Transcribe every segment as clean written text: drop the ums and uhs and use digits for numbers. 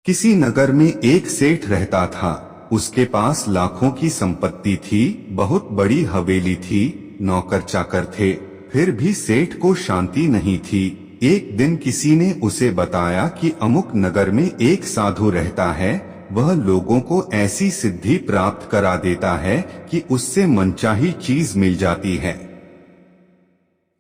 किसी नगर में एक सेठ रहता था। उसके पास लाखों की संपत्ति थी, बहुत बड़ी हवेली थी, नौकर चाकर थे, फिर भी सेठ को शांति नहीं थी। एक दिन किसी ने उसे बताया कि अमुक नगर में एक साधु रहता है, वह लोगों को ऐसी सिद्धि प्राप्त करा देता है कि उससे मनचाही चीज मिल जाती है।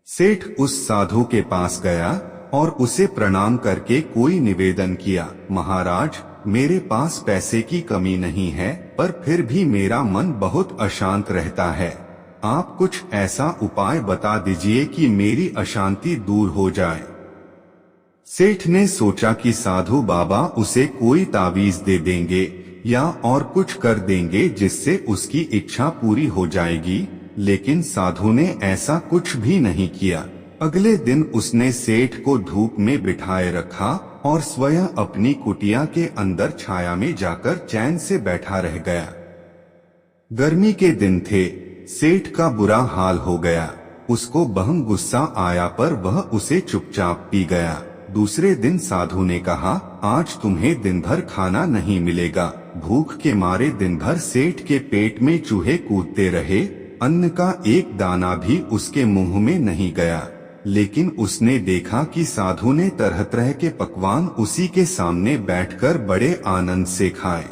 सेठ उस साधु के पास गया और उसे प्रणाम करके कोई निवेदन किया, महाराज, मेरे पास पैसे की कमी नहीं है, पर फिर भी मेरा मन बहुत अशांत रहता है। आप कुछ ऐसा उपाय बता दीजिए कि मेरी अशांति दूर हो जाए। सेठ ने सोचा कि साधु बाबा उसे कोई तावीज दे देंगे या और कुछ कर देंगे जिससे उसकी इच्छा पूरी हो जाएगी, लेकिन साधु ने ऐसा कुछ भी नहीं किया। अगले दिन उसने सेठ को धूप में बिठाए रखा और स्वयं अपनी कुटिया के अंदर छाया में जाकर चैन से बैठा रह गया। गर्मी के दिन थे, सेठ का बुरा हाल हो गया। उसको बहुत गुस्सा आया, पर वह उसे चुपचाप पी गया। दूसरे दिन साधु ने कहा, आज तुम्हें दिन भर खाना नहीं मिलेगा। भूख के मारे दिन भर सेठ के पेट में चूहे कूदते रहे, अन्न का एक दाना भी उसके मुंह में नहीं गया। लेकिन उसने देखा कि साधु ने तरह तरह के पकवान उसी के सामने बैठकर बड़े आनंद से खाए।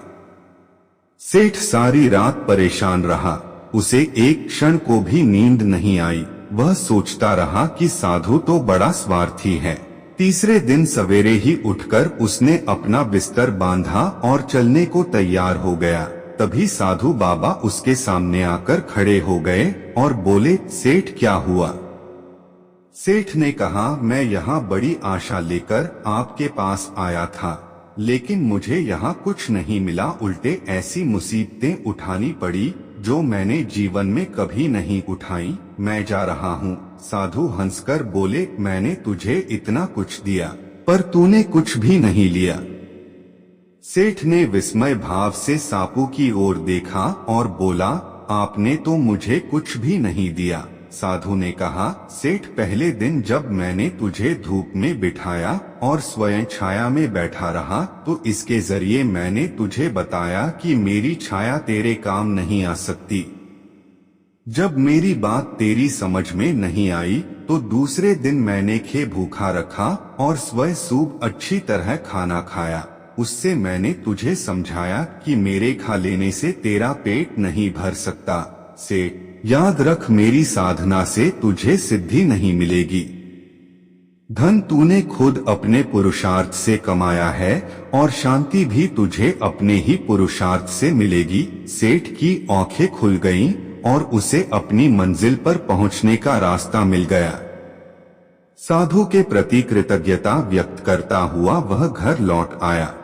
सेठ सारी रात परेशान रहा, उसे एक क्षण को भी नींद नहीं आई। वह सोचता रहा कि साधु तो बड़ा स्वार्थी है। तीसरे दिन सवेरे ही उठकर उसने अपना बिस्तर बांधा और चलने को तैयार हो गया। तभी साधु बाबा उसके सामने आकर खड़े हो गए और बोले, सेठ क्या हुआ? सेठ ने कहा, मैं यहाँ बड़ी आशा लेकर आपके पास आया था, लेकिन मुझे यहाँ कुछ नहीं मिला, उल्टे ऐसी मुसीबतें उठानी पड़ी जो मैंने जीवन में कभी नहीं उठाई। मैं जा रहा हूँ। साधु हंसकर बोले, मैंने तुझे इतना कुछ दिया, पर तूने कुछ भी नहीं लिया। सेठ ने विस्मय भाव से सापू की ओर देखा और बोला, आपने तो मुझे कुछ भी नहीं दिया। साधु ने कहा, सेठ, पहले दिन जब मैंने तुझे धूप में बिठाया और स्वयं छाया में बैठा रहा, तो इसके जरिए मैंने तुझे बताया कि मेरी छाया तेरे काम नहीं आ सकती। जब मेरी बात तेरी समझ में नहीं आई, तो दूसरे दिन मैंने खे भूखा रखा और स्वयं सूब अच्छी तरह खाना खाया। उससे मैंने तुझे समझाया कि मेरे खा लेने से तेरा पेट नहीं भर सकता। सेठ, याद रख, मेरी साधना से तुझे सिद्धि नहीं मिलेगी। धन तूने खुद अपने पुरुषार्थ से कमाया है और शांति भी तुझे अपने ही पुरुषार्थ से मिलेगी। सेठ की आंखें खुल गईं और उसे अपनी मंजिल पर पहुंचने का रास्ता मिल गया। साधु के प्रति कृतज्ञता व्यक्त करता हुआ वह घर लौट आया।